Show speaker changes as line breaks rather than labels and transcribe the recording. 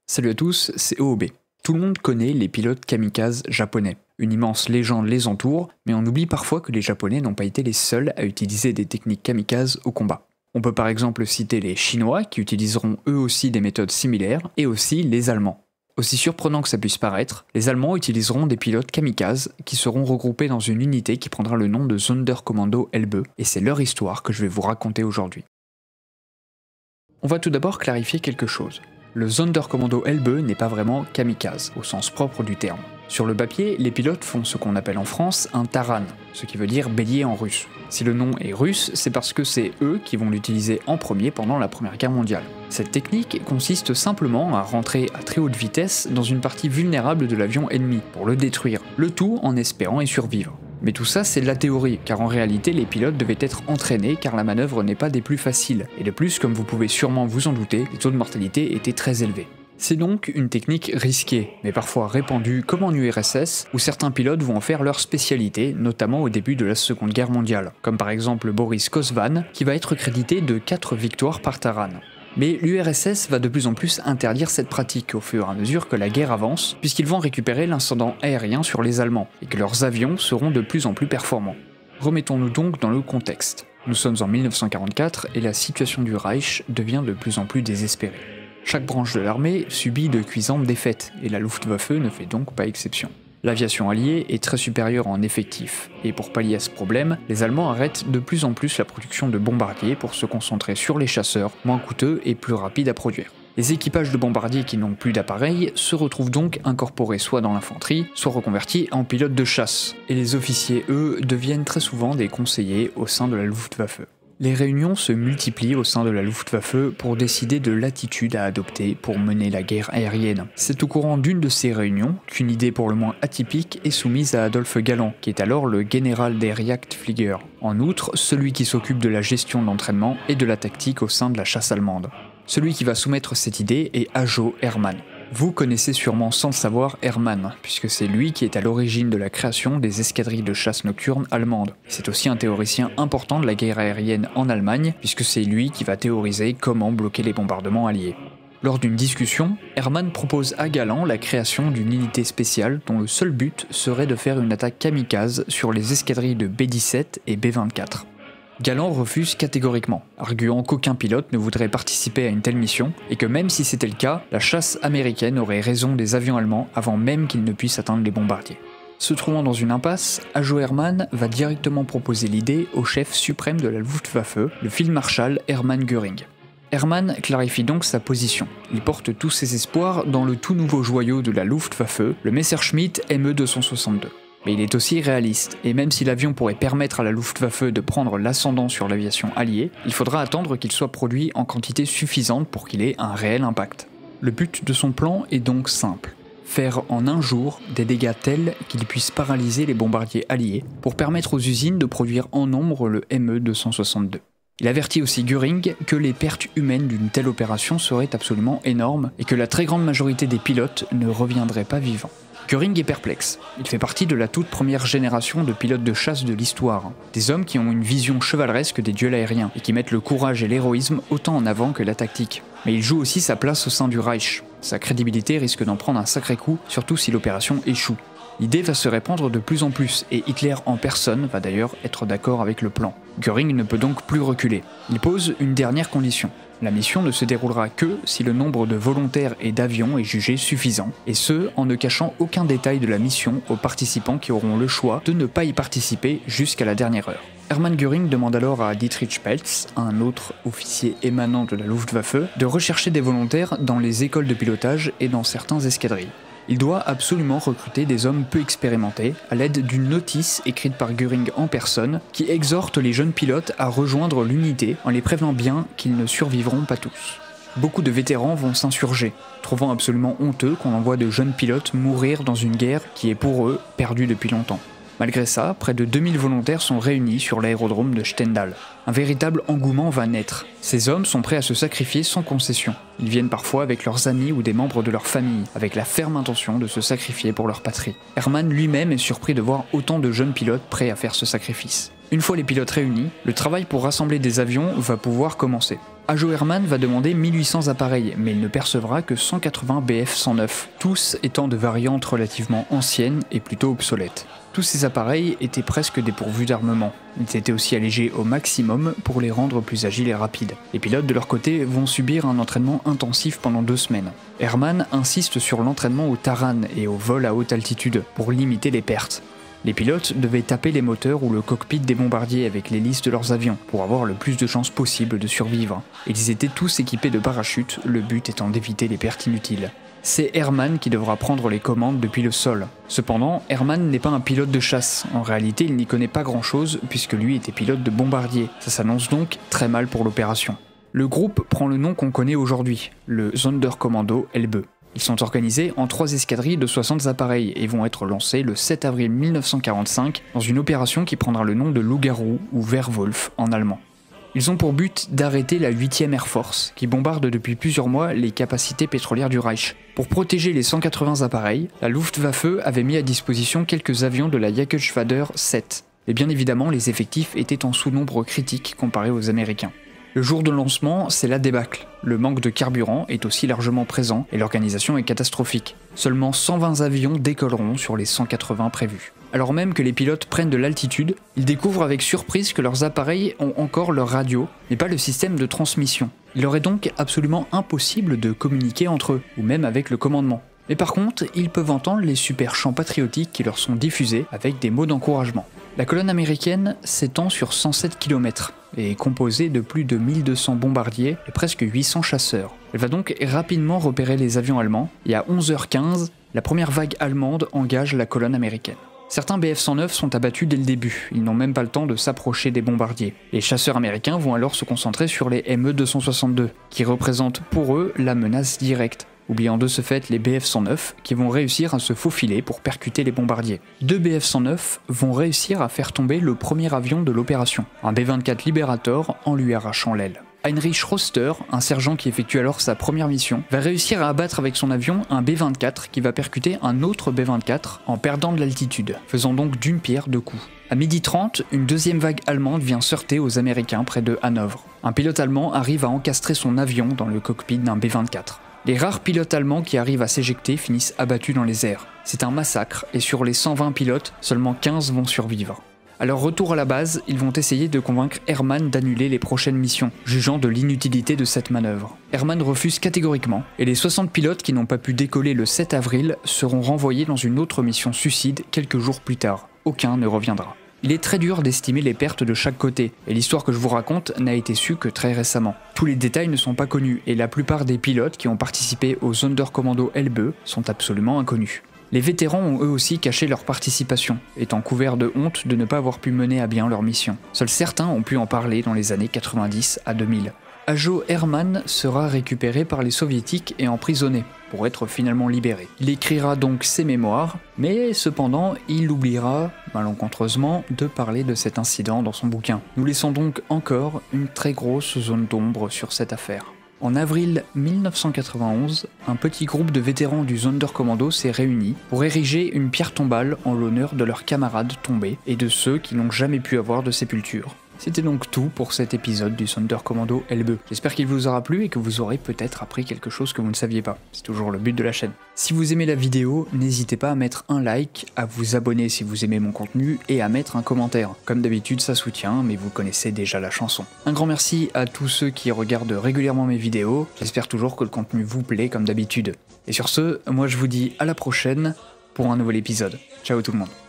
Salut à tous, c'est OOB. Tout le monde connaît les pilotes kamikazes japonais. Une immense légende les entoure, mais on oublie parfois que les Japonais n'ont pas été les seuls à utiliser des techniques kamikazes au combat. On peut par exemple citer les Chinois qui utiliseront eux aussi des méthodes similaires, et aussi les Allemands. Aussi surprenant que ça puisse paraître, les Allemands utiliseront des pilotes kamikazes qui seront regroupés dans une unité qui prendra le nom de Sonderkommando Elbe, et c'est leur histoire que je vais vous raconter aujourd'hui. On va tout d'abord clarifier quelque chose. Le Sonderkommando Elbe n'est pas vraiment kamikaze, au sens propre du terme. Sur le papier, les pilotes font ce qu'on appelle en France un taran, ce qui veut dire bélier en russe. Si le nom est russe, c'est parce que c'est eux qui vont l'utiliser en premier pendant la Première Guerre mondiale. Cette technique consiste simplement à rentrer à très haute vitesse dans une partie vulnérable de l'avion ennemi, pour le détruire, le tout en espérant y survivre. Mais tout ça c'est de la théorie, car en réalité les pilotes devaient être entraînés car la manœuvre n'est pas des plus faciles, et de plus comme vous pouvez sûrement vous en douter, les taux de mortalité étaient très élevés. C'est donc une technique risquée, mais parfois répandue comme en URSS, où certains pilotes vont en faire leur spécialité, notamment au début de la Seconde Guerre mondiale, comme par exemple Boris Kozvan, qui va être crédité de 4 victoires par taran. Mais l'URSS va de plus en plus interdire cette pratique au fur et à mesure que la guerre avance, puisqu'ils vont récupérer l'incendant aérien sur les Allemands, et que leurs avions seront de plus en plus performants. Remettons-nous donc dans le contexte. Nous sommes en 1944 et la situation du Reich devient de plus en plus désespérée. Chaque branche de l'armée subit de cuisantes défaites, et la Luftwaffe ne fait donc pas exception. L'aviation alliée est très supérieure en effectifs, et pour pallier à ce problème, les Allemands arrêtent de plus en plus la production de bombardiers pour se concentrer sur les chasseurs, moins coûteux et plus rapides à produire. Les équipages de bombardiers qui n'ont plus d'appareils se retrouvent donc incorporés soit dans l'infanterie, soit reconvertis en pilotes de chasse, et les officiers, eux, deviennent très souvent des conseillers au sein de la Luftwaffe. Les réunions se multiplient au sein de la Luftwaffe pour décider de l'attitude à adopter pour mener la guerre aérienne. C'est au courant d'une de ces réunions qu'une idée pour le moins atypique est soumise à Adolphe Galland, qui est alors le général des Jagdflieger. En outre, celui qui s'occupe de la gestion de l'entraînement et de la tactique au sein de la chasse allemande. Celui qui va soumettre cette idée est Ajo Hermann. Vous connaissez sûrement sans le savoir Hermann, puisque c'est lui qui est à l'origine de la création des escadrilles de chasse nocturnes allemandes. C'est aussi un théoricien important de la guerre aérienne en Allemagne, puisque c'est lui qui va théoriser comment bloquer les bombardements alliés. Lors d'une discussion, Hermann propose à Galland la création d'une unité spéciale dont le seul but serait de faire une attaque kamikaze sur les escadrilles de B-17 et B-24. Galland refuse catégoriquement, arguant qu'aucun pilote ne voudrait participer à une telle mission, et que même si c'était le cas, la chasse américaine aurait raison des avions allemands avant même qu'ils ne puissent atteindre les bombardiers. Se trouvant dans une impasse, Ajo Hermann va directement proposer l'idée au chef suprême de la Luftwaffe, le Feldmarschall Hermann Göring. Hermann clarifie donc sa position. Il porte tous ses espoirs dans le tout nouveau joyau de la Luftwaffe, le Messerschmitt Me-262. Mais il est aussi réaliste, et même si l'avion pourrait permettre à la Luftwaffe de prendre l'ascendant sur l'aviation alliée, il faudra attendre qu'il soit produit en quantité suffisante pour qu'il ait un réel impact. Le but de son plan est donc simple. Faire en un jour des dégâts tels qu'il puisse paralyser les bombardiers alliés pour permettre aux usines de produire en nombre le Me-262. Il avertit aussi Göring que les pertes humaines d'une telle opération seraient absolument énormes et que la très grande majorité des pilotes ne reviendraient pas vivants. Göring est perplexe. Il fait partie de la toute première génération de pilotes de chasse de l'histoire. Des hommes qui ont une vision chevaleresque des duels aériens et qui mettent le courage et l'héroïsme autant en avant que la tactique. Mais il joue aussi sa place au sein du Reich. Sa crédibilité risque d'en prendre un sacré coup, surtout si l'opération échoue. L'idée va se répandre de plus en plus et Hitler en personne va d'ailleurs être d'accord avec le plan. Göring ne peut donc plus reculer. Il pose une dernière condition. La mission ne se déroulera que si le nombre de volontaires et d'avions est jugé suffisant, et ce, en ne cachant aucun détail de la mission aux participants qui auront le choix de ne pas y participer jusqu'à la dernière heure. Hermann Göring demande alors à Dietrich Peltz, un autre officier émanant de la Luftwaffe, de rechercher des volontaires dans les écoles de pilotage et dans certains escadrilles. Il doit absolument recruter des hommes peu expérimentés à l'aide d'une notice écrite par Göring en personne qui exhorte les jeunes pilotes à rejoindre l'unité en les prévenant bien qu'ils ne survivront pas tous. Beaucoup de vétérans vont s'insurger, trouvant absolument honteux qu'on envoie de jeunes pilotes mourir dans une guerre qui est pour eux perdue depuis longtemps. Malgré ça, près de 2000 volontaires sont réunis sur l'aérodrome de Stendal. Un véritable engouement va naître. Ces hommes sont prêts à se sacrifier sans concession. Ils viennent parfois avec leurs amis ou des membres de leur famille, avec la ferme intention de se sacrifier pour leur patrie. Hermann lui-même est surpris de voir autant de jeunes pilotes prêts à faire ce sacrifice. Une fois les pilotes réunis, le travail pour rassembler des avions va pouvoir commencer. Ajo Hermann va demander 1800 appareils, mais il ne percevra que 180 Bf-109, tous étant de variantes relativement anciennes et plutôt obsolètes. Tous ces appareils étaient presque dépourvus d'armement. Ils étaient aussi allégés au maximum pour les rendre plus agiles et rapides. Les pilotes de leur côté vont subir un entraînement intensif pendant 2 semaines. Hermann insiste sur l'entraînement au taran et au vol à haute altitude pour limiter les pertes. Les pilotes devaient taper les moteurs ou le cockpit des bombardiers avec l'hélice de leurs avions pour avoir le plus de chances possible de survivre. Ils étaient tous équipés de parachutes, le but étant d'éviter les pertes inutiles. C'est Hermann qui devra prendre les commandes depuis le sol. Cependant, Hermann n'est pas un pilote de chasse. En réalité, il n'y connaît pas grand chose puisque lui était pilote de bombardier. Ça s'annonce donc très mal pour l'opération. Le groupe prend le nom qu'on connaît aujourd'hui, le Sonderkommando Elbe. Ils sont organisés en 3 escadrilles de 60 appareils et vont être lancés le 7 avril 1945 dans une opération qui prendra le nom de Loup-garou ou Werwolf en allemand. Ils ont pour but d'arrêter la 8e Air Force, qui bombarde depuis plusieurs mois les capacités pétrolières du Reich. Pour protéger les 180 appareils, la Luftwaffe avait mis à disposition quelques avions de la Jagdgeschwader 7. Et bien évidemment, les effectifs étaient en sous-nombre critique comparé aux Américains. Le jour de lancement, c'est la débâcle. Le manque de carburant est aussi largement présent et l'organisation est catastrophique. Seulement 120 avions décolleront sur les 180 prévus. Alors même que les pilotes prennent de l'altitude, ils découvrent avec surprise que leurs appareils ont encore leur radio, mais pas le système de transmission. Il leur est donc absolument impossible de communiquer entre eux, ou même avec le commandement. Mais par contre, ils peuvent entendre les super chants patriotiques qui leur sont diffusés avec des mots d'encouragement. La colonne américaine s'étend sur 107 km et est composée de plus de 1200 bombardiers et presque 800 chasseurs. Elle va donc rapidement repérer les avions allemands et à 11h15, la première vague allemande engage la colonne américaine. Certains Bf-109 sont abattus dès le début, ils n'ont même pas le temps de s'approcher des bombardiers. Les chasseurs américains vont alors se concentrer sur les ME-262, qui représentent pour eux la menace directe, oubliant de ce fait les Bf-109 qui vont réussir à se faufiler pour percuter les bombardiers. 2 Bf-109 vont réussir à faire tomber le premier avion de l'opération, un B-24 Liberator en lui arrachant l'aile. Heinrich Roster, un sergent qui effectue alors sa première mission, va réussir à abattre avec son avion un B-24 qui va percuter un autre B-24 en perdant de l'altitude, faisant donc d'une pierre deux coups. À 12h30, une deuxième vague allemande vient se heurter aux Américains près de Hanovre. Un pilote allemand arrive à encastrer son avion dans le cockpit d'un B-24. Les rares pilotes allemands qui arrivent à s'éjecter finissent abattus dans les airs. C'est un massacre et sur les 120 pilotes, seulement 15 vont survivre. À leur retour à la base, ils vont essayer de convaincre Hermann d'annuler les prochaines missions, jugeant de l'inutilité de cette manœuvre. Hermann refuse catégoriquement, et les 60 pilotes qui n'ont pas pu décoller le 7 avril seront renvoyés dans une autre mission suicide quelques jours plus tard. Aucun ne reviendra. Il est très dur d'estimer les pertes de chaque côté, et l'histoire que je vous raconte n'a été su que très récemment. Tous les détails ne sont pas connus, et la plupart des pilotes qui ont participé au Sonderkommando Elbe sont absolument inconnus. Les vétérans ont eux aussi caché leur participation, étant couverts de honte de ne pas avoir pu mener à bien leur mission. Seuls certains ont pu en parler dans les années 90 à 2000. Ajo Hermann sera récupéré par les soviétiques et emprisonné, pour être finalement libéré. Il écrira donc ses mémoires, mais cependant il oubliera, malencontreusement, de parler de cet incident dans son bouquin. Nous laissons donc encore une très grosse zone d'ombre sur cette affaire. En avril 1991, un petit groupe de vétérans du Sonderkommando s'est réuni pour ériger une pierre tombale en l'honneur de leurs camarades tombés et de ceux qui n'ont jamais pu avoir de sépulture. C'était donc tout pour cet épisode du Sonderkommando Elbe. J'espère qu'il vous aura plu et que vous aurez peut-être appris quelque chose que vous ne saviez pas. C'est toujours le but de la chaîne. Si vous aimez la vidéo, n'hésitez pas à mettre un like, à vous abonner si vous aimez mon contenu et à mettre un commentaire. Comme d'habitude, ça soutient, mais vous connaissez déjà la chanson. Un grand merci à tous ceux qui regardent régulièrement mes vidéos. J'espère toujours que le contenu vous plaît comme d'habitude. Et sur ce, moi je vous dis à la prochaine pour un nouvel épisode. Ciao tout le monde.